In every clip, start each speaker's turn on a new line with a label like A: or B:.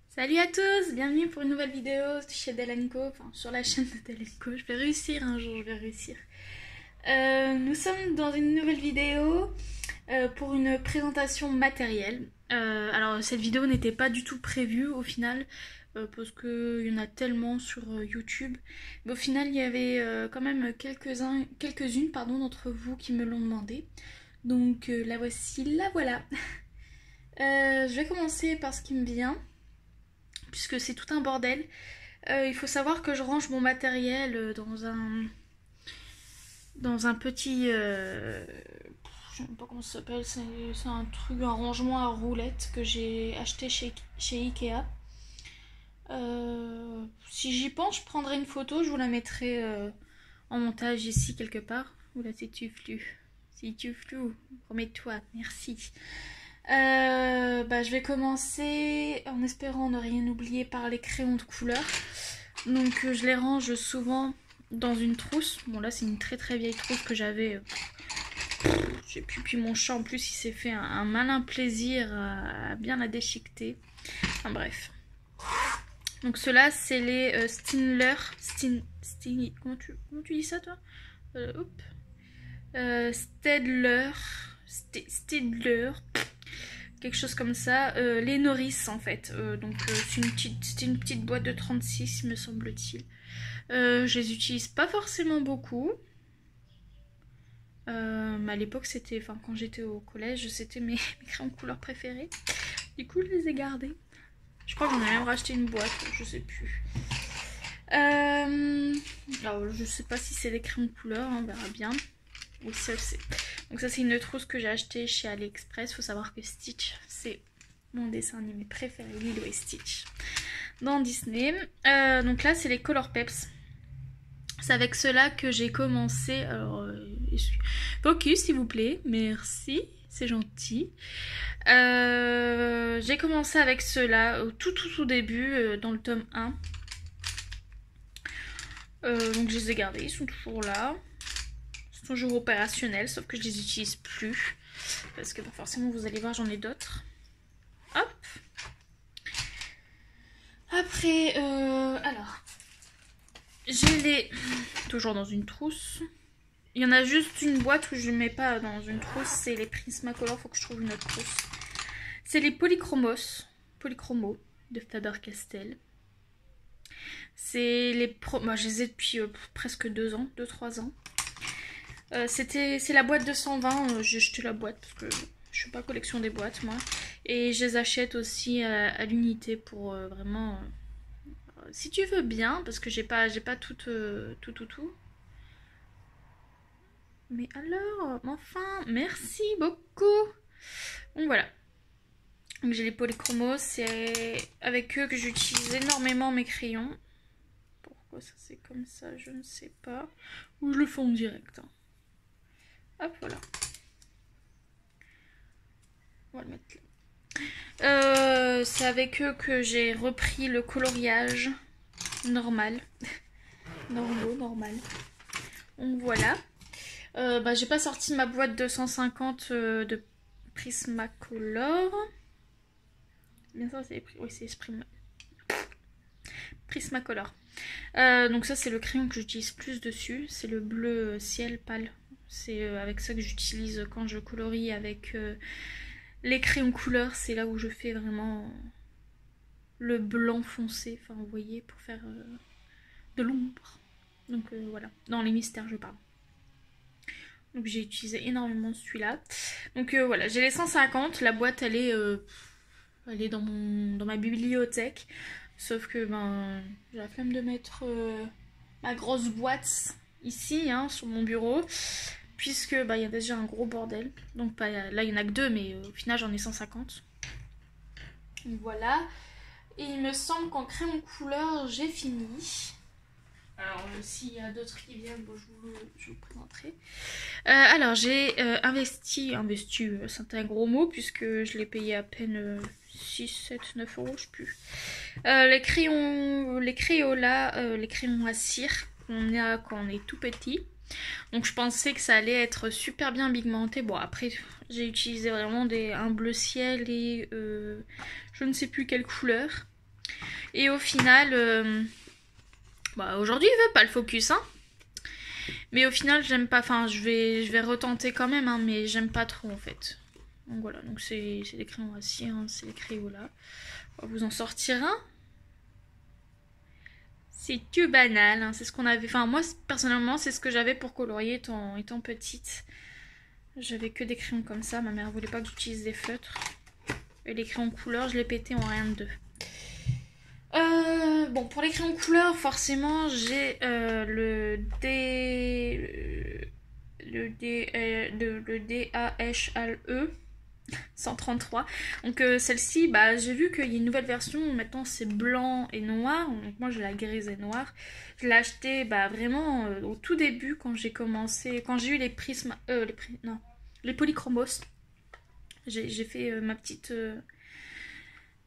A: Salut à tous, bienvenue pour une nouvelle vidéo chez Delenco, enfin sur la chaîne de Delenco. Je vais réussir un jour, je vais réussir. Nous sommes dans une nouvelle vidéo pour une présentation matérielle. Alors cette vidéo n'était pas du tout prévue au final, parce qu'il y en a tellement sur YouTube. Mais au final il y avait quand même quelques-unes d'entre vous qui me l'ont demandé. Donc la voici, la voilà. Je vais commencer par ce qui me vient, puisque c'est tout un bordel. Il faut savoir que je range mon matériel dans un petit... je sais même pas comment ça s'appelle, c'est un truc, un rangement à roulettes que j'ai acheté chez Ikea. Si j'y pense, je prendrai une photo, je vous la mettrai en montage ici quelque part. Oula, c'est tu flou. Si tu flou, remets-toi, merci. Je vais commencer en espérant ne rien oublier par les crayons de couleur. Donc je les range souvent dans une trousse. Bon là c'est une très très vieille trousse que j'avais. J'ai pu, puis mon chat en plus il s'est fait un malin plaisir à bien la déchiqueter. Enfin bref. Donc ceux-là c'est les Stindler. Comment tu dis ça toi? Stedler. Quelque chose comme ça, les Norris en fait, c'était une petite boîte de 36 me semble-t-il. Je les utilise pas forcément beaucoup, mais à l'époque c'était, enfin quand j'étais au collège, c'était mes crayons de couleur préférés. Du coup je les ai gardés. Je crois que j'en ai même racheté une boîte, je sais plus. Alors je sais pas si c'est les crayons de couleur, on verra bien. Oui ça c'est. Donc ça c'est une trousse que j'ai achetée chez AliExpress. Faut savoir que Stitch c'est mon dessin animé préféré, Lilo et Stitch dans Disney. Donc là c'est les Color Peps. C'est avec ceux-là que j'ai commencé. Alors focus s'il vous plaît, merci, c'est gentil. J'ai commencé avec ceux-là au tout début dans le tome 1. Donc je les ai gardés, ils sont toujours là. Toujours opérationnels, sauf que je les utilise plus parce que forcément vous allez voir j'en ai d'autres. Hop. Après alors j'ai les toujours dans une trousse. Il y en a juste une boîte où je ne mets pas dans une trousse, c'est les Prismacolor, faut que je trouve une autre trousse. C'est les Polychromos de Faber-Castell. C'est les moi je les ai depuis presque 2-3 ans. C'est la boîte de 120, j'ai jeté la boîte parce que je suis pas collection des boîtes moi. Et je les achète aussi à l'unité pour vraiment... si tu veux bien, parce que j'ai pas tout. Mais alors, enfin, merci beaucoup. Donc voilà. Donc j'ai les Polychromos, c'est avec eux que j'utilise énormément mes crayons. Pourquoi ça c'est comme ça, je ne sais pas. Ou je le fais en direct. Hein. Hop, voilà. On va le mettre là. C'est avec eux que j'ai repris le coloriage normal. Normal. Donc voilà. J'ai pas sorti ma boîte 250 de Prismacolor. Bien ça, c'est oui, c'est Prismacolor. Donc ça, c'est le crayon que j'utilise plus dessus. C'est le bleu ciel pâle. C'est avec ça que j'utilise quand je colorie avec les crayons couleur. C'est là où je fais vraiment le blanc foncé. Enfin, vous voyez, pour faire de l'ombre. Donc voilà, dans les mystères, je parle. Donc j'ai utilisé énormément celui-là. Donc voilà, j'ai les 150. La boîte, elle est dans ma bibliothèque. Sauf que j'ai la flemme de mettre ma grosse boîte ici, hein, sur mon bureau, puisque il y a déjà un gros bordel. Donc là il y en a que 2, mais au final j'en ai 150. Donc voilà. Et il me semble qu'en crayon couleur j'ai fini. Alors s'il y a d'autres qui viennent, je vous présenterai. Alors j'ai investi, c'est un gros mot puisque je l'ai payé à peine 6, 7, 9 euros, je sais plus. Les crayons à cire qu'on a quand on est tout petit. Donc je pensais que ça allait être super bien pigmenté. Bon après j'ai utilisé vraiment un bleu ciel et je ne sais plus quelle couleur. Et au final, bah aujourd'hui il veut pas le focus hein. Mais au final j'aime pas, enfin je vais retenter quand même hein, mais j'aime pas trop en fait. Donc voilà, donc c'est des crayons à cire, hein, c'est des crayons là. On va vous en sortir un. C'est que banal, hein, c'est ce qu'on avait. Enfin, moi personnellement, c'est ce que j'avais pour colorier étant petite. J'avais que des crayons comme ça. Ma mère voulait pas que j'utilise des feutres. Et les crayons couleur, je les pétais en rien de deux. Bon, pour les crayons couleur, forcément, j'ai le DAHLE 133. Donc celle-ci, bah, j'ai vu qu'il y a une nouvelle version. Maintenant, c'est blanc et noir. Donc moi, j'ai la grise et noire. Je l'ai acheté bah, vraiment au tout début quand j'ai commencé, quand j'ai eu les prismes, les polychromos. J'ai fait ma petite,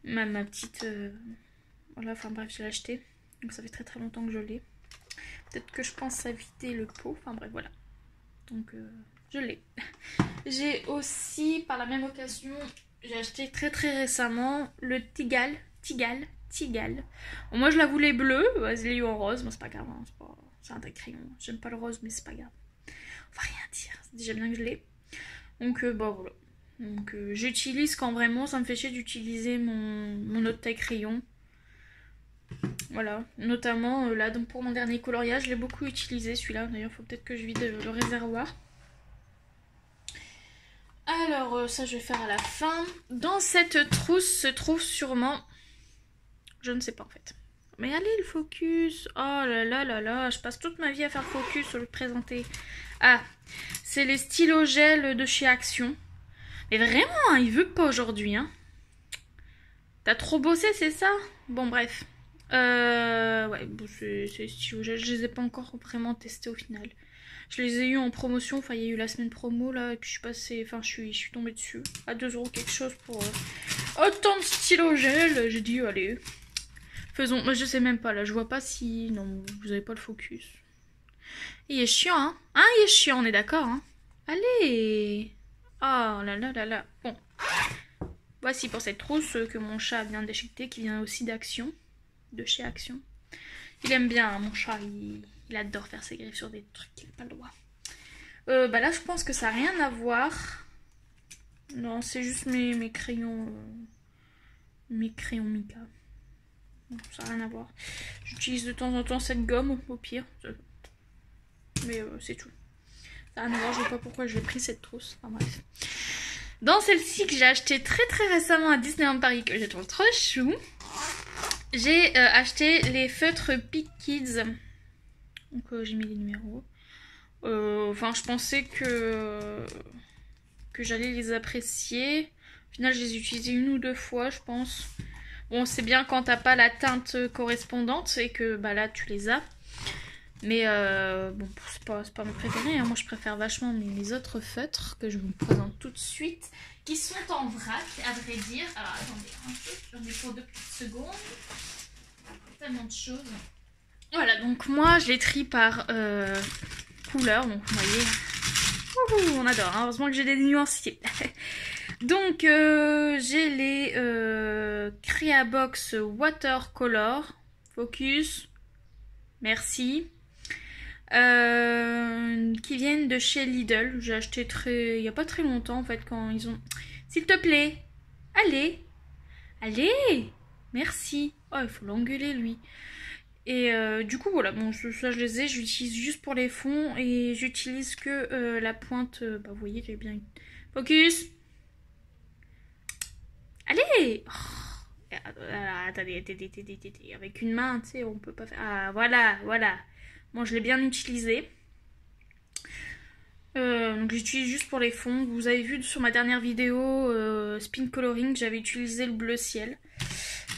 A: voilà. Enfin bref, je l'ai acheté. Donc ça fait très très longtemps que je l'ai. Peut-être que je pense à vider le pot. Enfin bref, voilà. Donc je l'ai. J'ai aussi, par la même occasion, j'ai acheté très très récemment le Tigal. Bon, moi je la voulais bleue, je l'ai eu en rose, moi c'est pas grave, hein, c'est un crayon. J'aime pas le rose, mais c'est pas grave. On va rien dire, c'est déjà bien que je l'ai. Donc bah voilà. Donc j'utilise quand vraiment ça me fait chier d'utiliser mon autre taille crayon. Voilà, notamment là donc pour mon dernier coloriage, je l'ai beaucoup utilisé celui-là. D'ailleurs, il faut peut-être que je vide le réservoir. Alors, ça je vais faire à la fin. Dans cette trousse se trouve sûrement... Je ne sais pas en fait. Mais allez, le focus. Oh là là là là, je passe toute ma vie à faire focus sur le présenter. Ah, c'est les stylos gel de chez Action. Mais vraiment, hein, il veut pas aujourd'hui. Hein. T'as trop bossé, c'est ça? Bon, bref. Ouais, bon, c'est les stylos gel. Je les ai pas encore vraiment testés au final. Je les ai eu en promotion, enfin il y a eu la semaine promo là, et puis je suis passée, enfin je suis tombée dessus, à 2 € quelque chose pour autant de stylo gel, j'ai dit allez, faisons, moi je sais même pas là, je vois pas si, non vous avez pas le focus. Il est chiant hein, il est chiant, on est d'accord hein. Allez, oh là là là là, bon, voici pour cette trousse que mon chat vient d'acheter, qui vient aussi d'Action, de chez Action. Il aime bien, hein, mon chat, il adore faire ses griffes sur des trucs qu'il n'a pas le droit. Bah là, je pense que ça n'a rien à voir. Non, c'est juste mes crayons... mes crayons Mica. Non, ça n'a rien à voir. J'utilise de temps en temps cette gomme, au pire. Mais c'est tout. Ça n'a rien à voir, je ne sais pas pourquoi j'ai pris cette trousse. Enfin bref. Dans celle-ci que j'ai achetée très très récemment à Disneyland Paris, que je trouve trop chou, j'ai acheté les feutres Peak Kids. Donc j'ai mis les numéros. Enfin, je pensais que j'allais les apprécier. Au final, je les ai utilisés 1 ou 2 fois, je pense. Bon, c'est bien quand t'as pas la teinte correspondante et que bah là, tu les as. Mais bon, c'est pas mes préférés. Hein. Moi, je préfère vachement mes autres feutres que je vous présente tout de suite, qui sont en vrac, à vrai dire. Alors, attendez, un peu, j'en ai pour 2 petites secondes. Tellement de choses. Voilà, donc moi je les trie par couleur, donc vous voyez, on adore, hein. Heureusement que j'ai des nuanciers. Donc j'ai les Creabox Watercolor, focus, merci, qui viennent de chez Lidl. J'ai acheté il n'y a pas très longtemps en fait quand ils ont... S'il te plaît, allez, merci. Oh, il faut l'engueuler lui. Et du coup voilà, bon ça je les ai, j'utilise juste pour les fonds et j'utilise que la pointe, bah vous voyez j'ai bien... Focus. Allez oh. Attendez, avec une main, tu sais, on peut pas faire... Ah voilà. Bon, je l'ai bien utilisé. Donc j'utilise juste pour les fonds. Vous avez vu sur ma dernière vidéo Spin Coloring, j'avais utilisé le bleu ciel.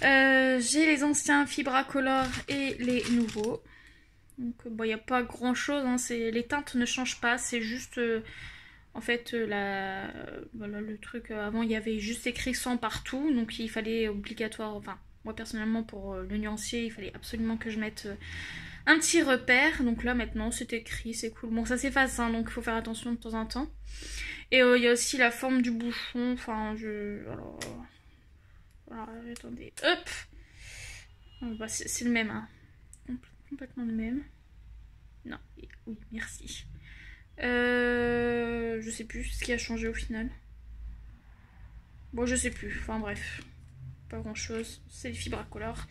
A: J'ai les anciens Fibracolor et les nouveaux. Donc bon, il n'y a pas grand chose, hein, les teintes ne changent pas, c'est juste en fait voilà, le truc avant il y avait juste écrit 100 partout, donc il fallait obligatoire, enfin moi personnellement pour le nuancier il fallait absolument que je mette un petit repère. Donc là maintenant c'est écrit, c'est cool. Bon ça s'efface hein, donc il faut faire attention de temps en temps. Et il y a aussi la forme du bouchon. Enfin alors, voilà, attendez, hop. Bah, c'est le même hein. Complètement le même. Non, oui merci. Je sais plus ce qui a changé au final. Bon je sais plus, enfin bref. Pas grand chose, c'est les Fibracolor.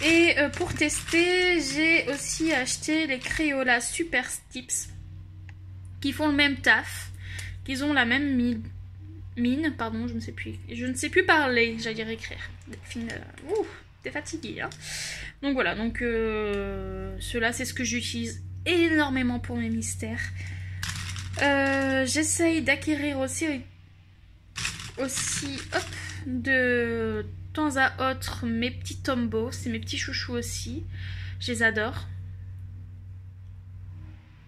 A: Et pour tester, j'ai aussi acheté les Crayola Super Tips qui font le même taf, qui ont la même mine, pardon, je ne sais plus parler, j'allais dire écrire. Delphine, t'es fatiguée, hein. Donc voilà, donc ceux-là, c'est ce que j'utilise énormément pour mes mystères. J'essaye d'acquérir aussi, hop, de temps à autre mes petits Tombow, c'est mes petits chouchous aussi. Je les adore.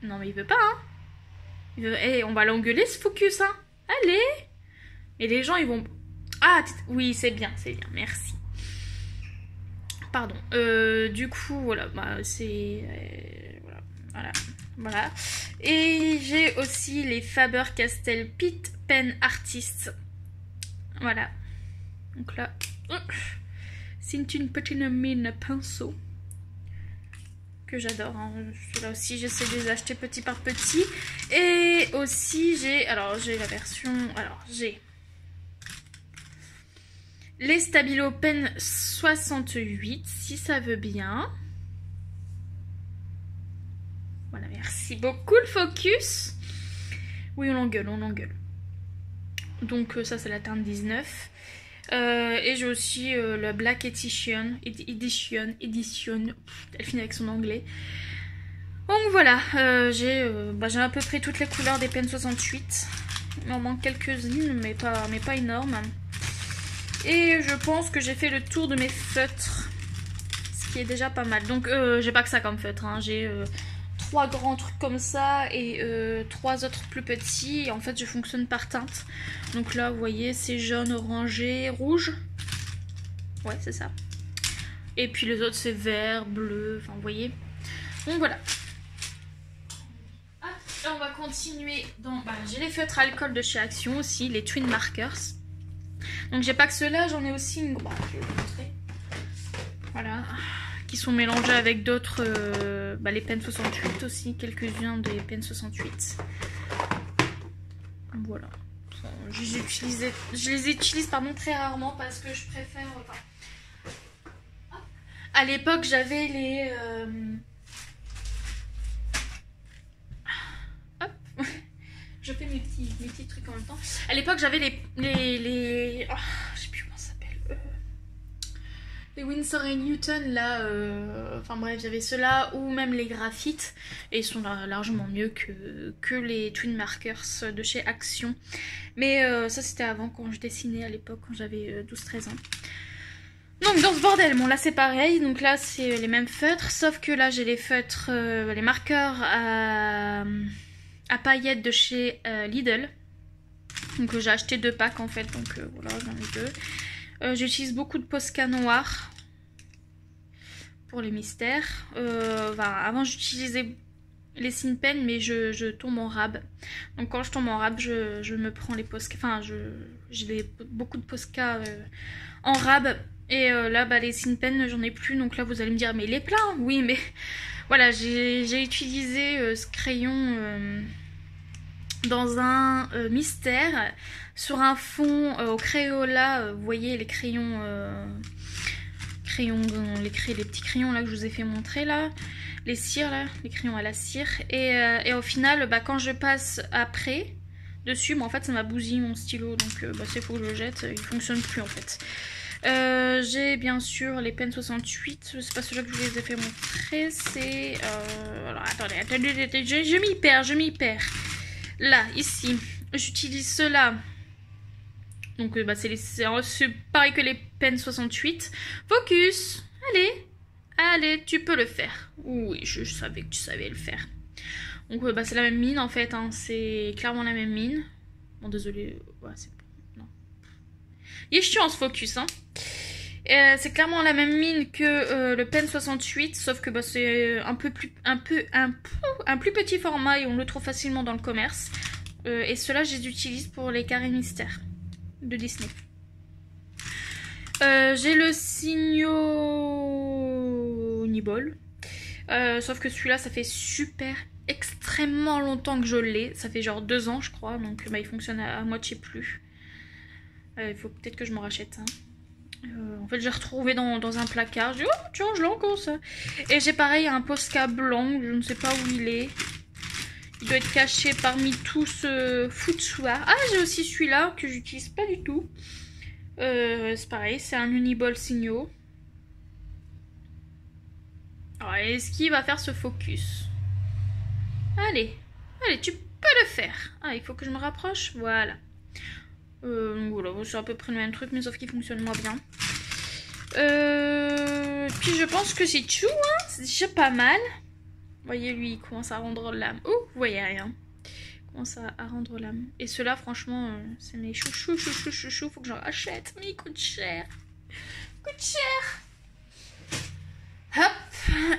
A: Non mais il veut pas hein. On va l'engueuler ce focus hein. Allez. Et les gens ils vont... Ah oui c'est bien, merci. Pardon. Du coup voilà, bah, c'est... Voilà. Et j'ai aussi les Faber-Castell Pitt Pen Artist. Voilà. Donc là... c'est une petite mine pinceau que j'adore hein. Là aussi j'essaie de les acheter petit par petit. Et aussi j'ai la version, j'ai les Stabilo Pen 68 si ça veut bien. Voilà, merci beaucoup le focus. Oui on l'engueule. Donc ça c'est la teinte 19. Et j'ai aussi le Black Edition. Elle finit avec son anglais. Donc voilà, j'ai à peu près toutes les couleurs des Pen 68. Il m'en manque quelques-unes, mais pas énormes. Et je pense que j'ai fait le tour de mes feutres, ce qui est déjà pas mal. Donc j'ai pas que ça comme feutre, hein. J'ai 3 grands trucs comme ça et 3 autres plus petits. Et en fait je fonctionne par teinte. Donc là vous voyez c'est jaune, orangé, rouge. Ouais c'est ça. Et puis les autres c'est vert, bleu, enfin vous voyez. Donc voilà. Hop, là on va continuer. J'ai les feutres alcool de chez Action aussi, les Twin Markers. Donc j'ai pas que ceux-là, j'en ai aussi une... je vais vous montrer. Voilà. Qui sont mélangés avec d'autres, les Pen 68 aussi, quelques-uns des Pen 68. Voilà. Je les utilise très rarement parce que je préfère... à l'époque j'avais les... Hop. Je fais mes petits trucs en même temps. À l'époque j'avais les... Oh, je sais plus comment ça s'appelle. Les Winsor & Newton là, enfin bref j'avais ceux-là ou même les graphites et ils sont largement mieux que les Twin Markers de chez Action. Mais ça c'était avant quand je dessinais à l'époque quand j'avais 12-13 ans. Donc dans ce bordel, bon là c'est pareil, donc là c'est les mêmes feutres sauf que là j'ai les feutres, les marqueurs à paillettes de chez Lidl. Donc j'ai acheté 2 packs en fait, donc voilà j'en ai 2. J'utilise beaucoup de Posca noir pour les mystères. Avant j'utilisais les Sin Pen mais je tombe en rab. Donc quand je tombe en rab je me prends les Posca. Enfin j'ai beaucoup de Posca en rab. Et là les Sin Pen j'en ai plus. Donc là vous allez me dire mais il est plein. Oui mais voilà j'ai utilisé ce crayon dans un mystère sur un fond au Crayola, vous voyez les crayons, les petits crayons là que je vous ai fait montrer là, les cires là, les crayons à la cire. Et au final, quand je passe après dessus, en fait ça m'a bousillé mon stylo, donc c'est faut que je le jette, il fonctionne plus en fait. J'ai bien sûr les Pen 68, c'est pas celui-là que je vous ai fait montrer, c'est... alors attendez, je m'y perds. Là, ici, j'utilise ceux-là. Donc, c'est pareil que les Pen 68. Focus! Allez, tu peux le faire. Oui, je savais que tu savais le faire. Donc, c'est la même mine en fait. Hein. C'est clairement la même mine. Bon, désolé. Ouais, c'est... Non. Il est chiant ce focus. Hein. C'est clairement la même mine que le Pen 68, sauf que bah, c'est un plus petit format et on le trouve facilement dans le commerce. Et ceux-là, je les utilise pour les carrés mystères de Disney. J'ai le Signo Nibol. Sauf que celui-là, ça fait extrêmement longtemps que je l'ai. Ça fait genre 2 ans, je crois. Donc bah, il fonctionne à moitié plus. Il faut peut-être que je m'en rachète un. En fait, j'ai retrouvé dans un placard. Je dis, oh, tiens, je l'ai encore ça. Et j'ai pareil un Posca blanc. Je ne sais pas où il est. Il doit être caché parmi tout ce foutoir. Ah, j'ai aussi celui-là que j'utilise pas du tout. C'est pareil, c'est un Uniball Signo. Alors, est-ce qu'il va faire ce focus? Allez, tu peux le faire. Ah, il faut que je me rapproche. Voilà. Voilà, c'est à peu près le même truc, mais sauf qu'il fonctionne moins bien. Puis je pense que c'est tout, hein. C'est déjà pas mal. Vous voyez, lui, il commence à rendre l'âme. Oh, vous voyez rien. Il commence à rendre l'âme. Et ceux-là, franchement, c'est mes chouchous. Faut que j'en rachète. Mais il coûte cher. Hop.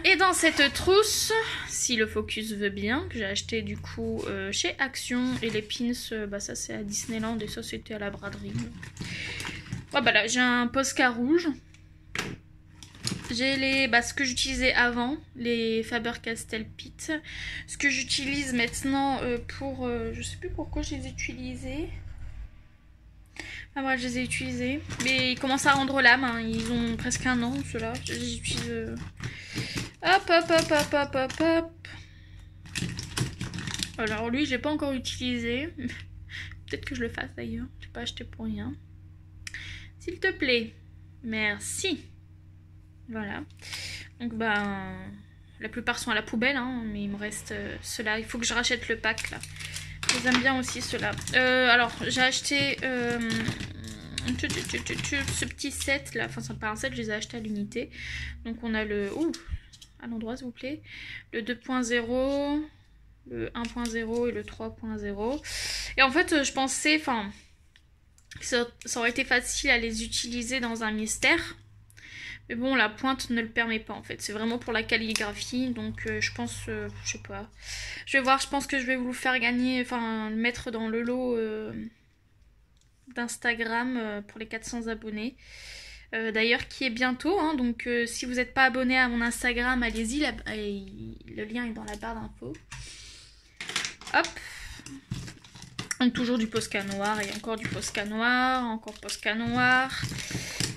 A: Et dans cette trousse, si le focus veut bien, que j'ai acheté du coup chez Action. Et les pins, bah ça c'est à Disneyland et ça c'était à la braderie. Ouais, bah là j'ai un Posca rouge. J'ai ce que j'utilisais avant, les Faber-Castell Pit. Ce que j'utilise maintenant pour... je sais plus pourquoi je les ai utilisés. Ah ouais, je les ai utilisés. Mais ils commencent à rendre l'âme, hein. Ils ont presque 1 an, ceux-là. Je les utilise... Hop. Alors lui, j'ai pas encore utilisé. Peut-être que je le fasse d'ailleurs. J'ai pas acheté pour rien. S'il te plaît. Merci. Voilà. Donc bah... la plupart sont à la poubelle, hein, mais il me reste ceux-là. Il faut que je rachète le pack, là. Je les aime bien aussi, ceux-là. Alors, j'ai acheté... ce petit set, là. Enfin, c'est pas un set, je les ai achetés à l'unité. Donc, on a le... Ouh, à l'endroit, s'il vous plaît. Le 2.0, le 1.0 et le 3.0. Et en fait, je pensais... Enfin, ça aurait été facile à les utiliser dans un mystère. Mais bon, la pointe ne le permet pas en fait. C'est vraiment pour la calligraphie. Donc je pense, je sais pas. Je vais voir, je pense que je vais vous le faire gagner, enfin le mettre dans le lot d'Instagram pour les 400 abonnés. D'ailleurs, qui est bientôt. Hein, donc si vous n'êtes pas abonné à mon Instagram, allez-y. Le lien est dans la barre d'infos. Hop. Donc toujours du Posca noir et encore du Posca noir, encore Posca noir.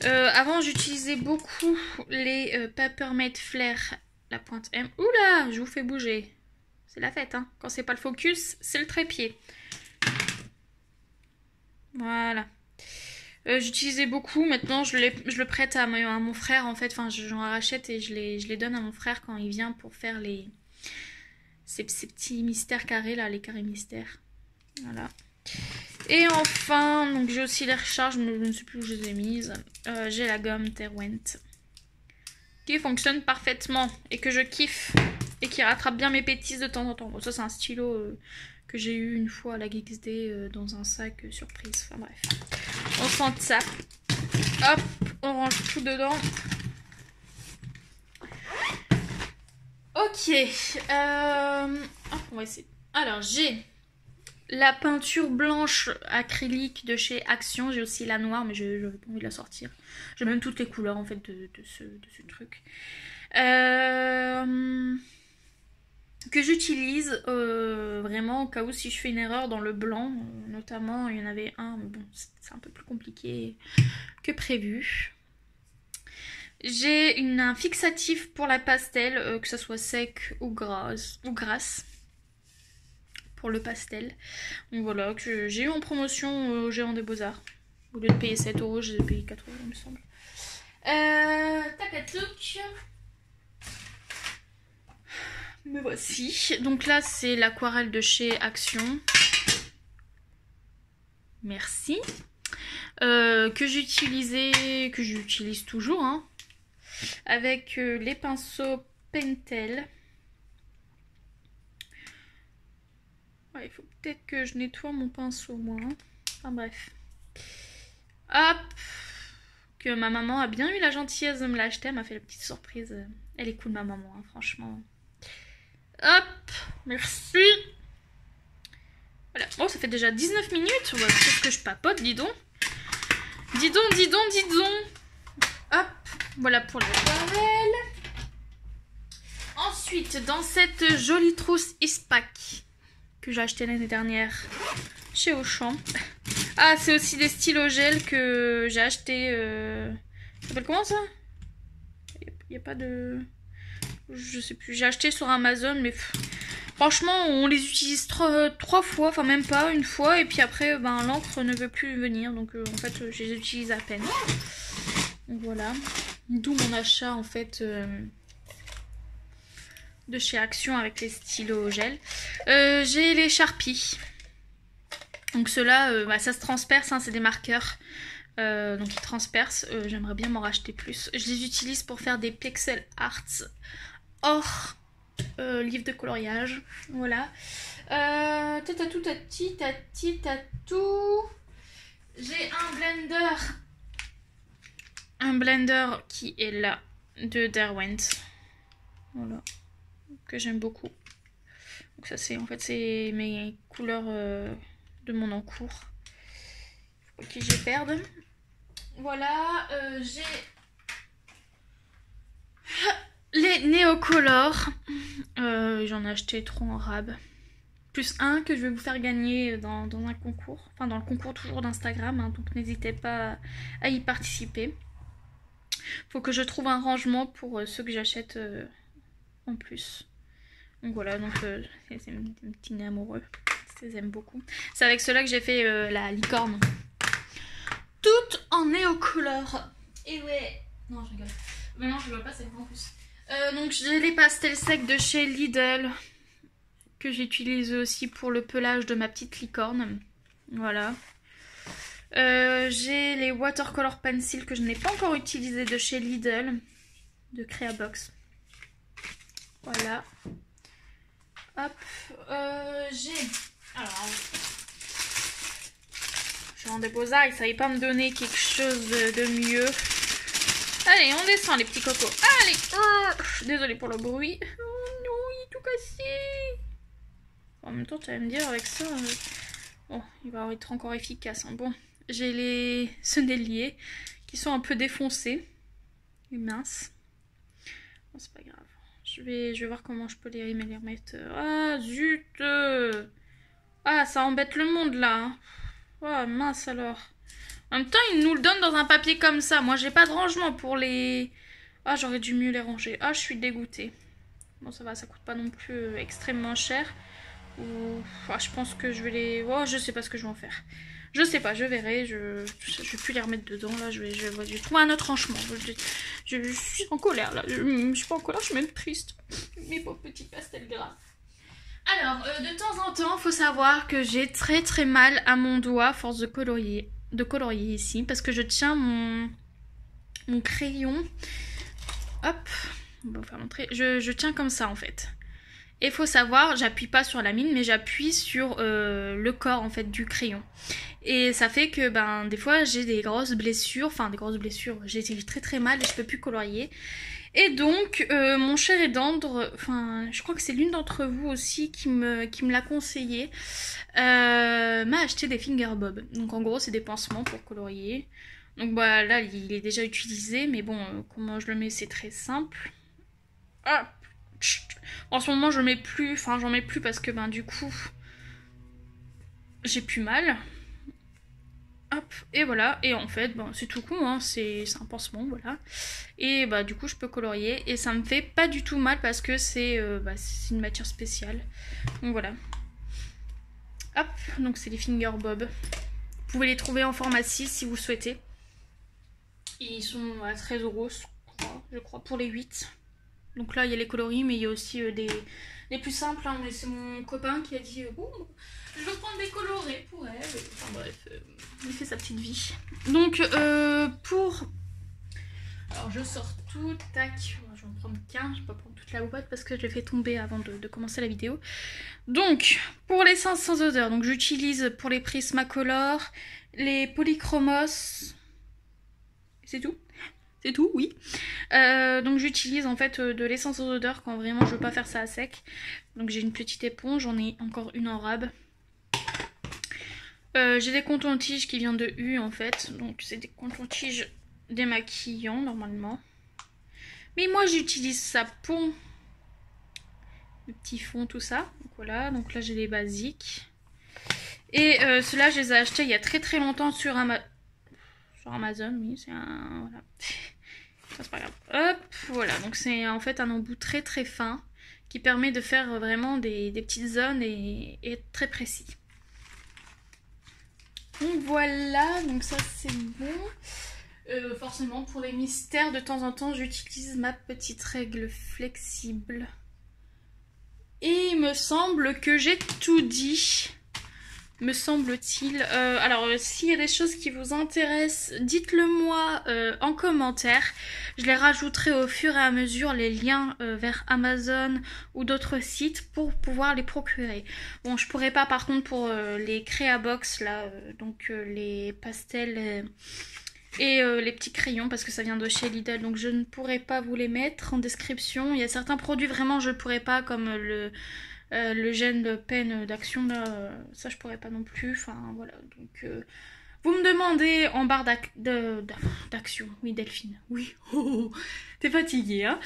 A: Avant j'utilisais beaucoup les Papermate Flair, la pointe M. Oula, je vous fais bouger. C'est la fête, hein. Quand c'est pas le focus, c'est le trépied. Voilà. J'utilisais beaucoup, maintenant je le prête à mon frère en fait. Enfin, j'en rachète et je les donne à mon frère quand il vient pour faire ces petits mystères carrés là, les carrés mystères. Voilà. Et enfin, donc j'ai aussi les recharges, mais je ne sais plus où je les ai mises. J'ai la gomme Derwent qui fonctionne parfaitement et que je kiffe et qui rattrape bien mes bêtises de temps en temps. Bon, ça c'est un stylo que j'ai eu une fois à la GXD dans un sac surprise. Enfin bref, on s'en tape. Hop, on range tout dedans. Ok, hop, on va essayer. Alors j'ai la peinture blanche acrylique de chez Action. J'ai aussi la noire, mais je n'avais pas envie de la sortir. J'ai même toutes les couleurs en fait de ce truc. Que j'utilise vraiment au cas où si je fais une erreur dans le blanc. Notamment, il y en avait un, mais bon, c'est un peu plus compliqué que prévu. J'ai un fixatif pour la pastel, que ça soit sec ou grasse. Pour le pastel. Donc voilà, que j'ai eu en promotion au Géant des Beaux-Arts. Au lieu de payer 7 €, j'ai payé 4 €, il me semble. Tacatouk. Me voici. Donc là, c'est l'aquarelle de chez Action. Merci. Que j'utilise toujours, hein, avec les pinceaux Pentel. Ouais, il faut peut-être que je nettoie mon pinceau, moi. Hein. Enfin bref. Hop. que ma maman a bien eu la gentillesse de me l'acheter. Elle m'a fait la petite surprise. Elle est cool ma maman, hein, franchement. Hop, merci. Voilà. Oh, ça fait déjà 19 minutes. Ouais, qu'est-ce que je papote, dis donc. Dis donc, dis donc, dis donc. Hop, voilà pour l'aquarelle. Ensuite, dans cette jolie trousse Ispac que j'ai acheté l'année dernière chez Auchan. Ah, c'est aussi des stylos gel que j'ai acheté. Ça s'appelle comment ça? Il n'y a pas de. Je sais plus. J'ai acheté sur Amazon, mais franchement, on les utilise trois fois, enfin même pas, une fois, et puis après, ben, l'encre ne veut plus venir, donc en fait, je les utilise à peine. Donc voilà. D'où mon achat en fait. De chez Action avec les stylos gel. J'ai les Sharpie. Donc ceux-là, bah, ça se transperce, hein, c'est des marqueurs. Donc ils transpercent. J'aimerais bien m'en racheter plus. Je les utilise pour faire des pixel arts hors livre de coloriage. Voilà. Tatatou. J'ai un blender qui est là de Derwent. Voilà. Que j'aime beaucoup. Donc ça c'est en fait c'est mes couleurs de mon encours. Faut pas que je perde. Voilà, j'ai les Neocolor. J'en ai acheté 3 en rab. Plus un que je vais vous faire gagner dans un concours. Enfin dans le concours toujours d'Instagram. Hein, donc n'hésitez pas à y participer. Faut que je trouve un rangement pour ceux que j'achète en plus. Donc voilà, donc c'est mes petits nez amoureux. Je les aime beaucoup. C'est avec ceux-là que j'ai fait la licorne. Toute en néocolore. Et ouais. Non, je rigole. Mais non, je rigole pas, c'est en plus. Donc j'ai les pastels secs de chez Lidl. Que j'utilise aussi pour le pelage de ma petite licorne. Voilà. J'ai les watercolor pencil que je n'ai pas encore utilisé de chez Lidl. De Creabox. Voilà. Hop, j'ai... Alors, je suis en déposard, il ne savait pas me donner quelque chose de mieux. Allez, on descend les petits cocos. Allez, désolée pour le bruit. Oh non, il est tout cassé. En même temps, tu vas me dire avec ça... Bon, il va être encore efficace. Hein. Bon, j'ai les senneliers qui sont un peu défoncés. Et minces. Bon, c'est pas grave. Je vais voir comment je peux les remettre. Ah, zut! Ah, ça embête le monde, là. Ah, mince, alors. En même temps, ils nous le donnent dans un papier comme ça. Moi, j'ai pas de rangement pour les... Ah, j'aurais dû mieux les ranger. Ah, je suis dégoûtée. Bon, ça va, ça coûte pas non plus extrêmement cher. Ou... Ah, je pense que je vais les... Oh, je sais pas ce que je vais en faire. Je sais pas, je verrai. Je vais plus les remettre dedans, là. Je vais trouver un autre rangement. Je suis en colère, là. Je suis pas en colère, je suis même triste. Mes pauvres petits pastels gras. Alors, de temps en temps, faut savoir que j'ai très mal à mon doigt à force de colorier ici. Parce que je tiens mon crayon. Hop, on va vous faire montrer. Je tiens comme ça, en fait. Et faut savoir, j'appuie pas sur la mine, mais j'appuie sur le corps, en fait, du crayon. Et ça fait que, ben, des fois, j'ai des grosses blessures. Enfin, des grosses blessures. J'ai très mal et je peux plus colorier. Et donc, mon cher Edandre, enfin, je crois que c'est l'une d'entre vous aussi qui me l'a conseillé, m'a acheté des fingerbob. Donc, en gros, c'est des pansements pour colorier. Donc, bah, là, il est déjà utilisé, mais bon, comment je le mets, c'est très simple. Ah, en ce moment, j'en mets plus parce que, ben, du coup, j'ai plus mal. Hop, et voilà, et en fait, ben, c'est tout con, hein, c'est un pansement, voilà. Et bah du coup je peux colorier et ça me fait pas du tout mal parce que c'est une matière spéciale. Donc voilà. Hop, donc c'est les fingerbob. Vous pouvez les trouver en pharmacie si vous souhaitez. Ils sont à 13 €, je crois, pour les 8. Donc là il y a les coloris, mais il y a aussi des plus simples, hein, mais c'est mon copain qui a dit bon, je vais prendre des colorés pour elle. Enfin bref, il fait sa petite vie. Donc alors je sors tout, tac, je vais en prendre qu'un, je vais pas prendre toute la boîte parce que je l'ai fait tomber avant de commencer la vidéo. Donc, pour l'essence sans odeur, donc j'utilise pour les Prismacolor, les Polychromos, c'est tout. C'est tout, oui. Donc j'utilise en fait de l'essence aux odeurs quand vraiment je veux pas faire ça à sec. Donc j'ai une petite éponge, j'en ai encore une en rab. J'ai des coton-tiges qui viennent de U en fait. Donc c'est des coton-tiges démaquillants normalement. Mais moi j'utilise Sapon. Le petit fond, tout ça. Donc voilà, donc là j'ai les basiques. Et ceux-là je les ai achetés il y a très longtemps sur Amazon, oui, c'est un... Voilà. Ça, c'est pas grave. Hop, voilà, donc c'est en fait un embout très fin qui permet de faire vraiment des petites zones et très précis. Donc voilà, donc ça c'est bon. Forcément pour les mystères, de temps en temps j'utilise ma petite règle flexible. Et il me semble que j'ai tout dit. Me semble-t-il. Alors, s'il y a des choses qui vous intéressent, dites-le moi en commentaire. Je les rajouterai au fur et à mesure les liens vers Amazon ou d'autres sites pour pouvoir les procurer. Bon, je pourrais pas par contre pour les Créabox là, donc les pastels et les petits crayons parce que ça vient de chez Lidl, donc je ne pourrais pas vous les mettre en description. Il y a certains produits vraiment je ne pourrais pas, comme le gène de peine d'action là, ça je pourrais pas non plus, enfin voilà, donc vous me demandez en barre d'action, oui Delphine, oui, t'es fatiguée hein,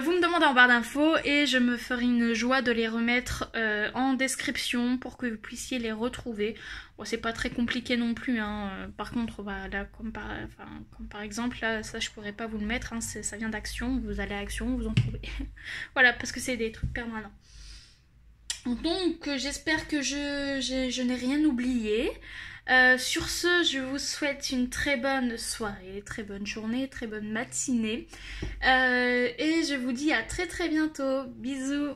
A: vous me demandez en barre d'infos et je me ferai une joie de les remettre en description pour que vous puissiez les retrouver. Bon, c'est pas très compliqué non plus hein. Par contre bah, là comme par exemple là, ça je pourrais pas vous le mettre hein. Ça vient d'Action, vous allez à Action, vous en trouvez. Voilà, parce que c'est des trucs permanents. Donc j'espère que je n'ai rien oublié. Sur ce, je vous souhaite une très bonne soirée, très bonne journée, très bonne matinée. Et je vous dis à très bientôt. Bisous.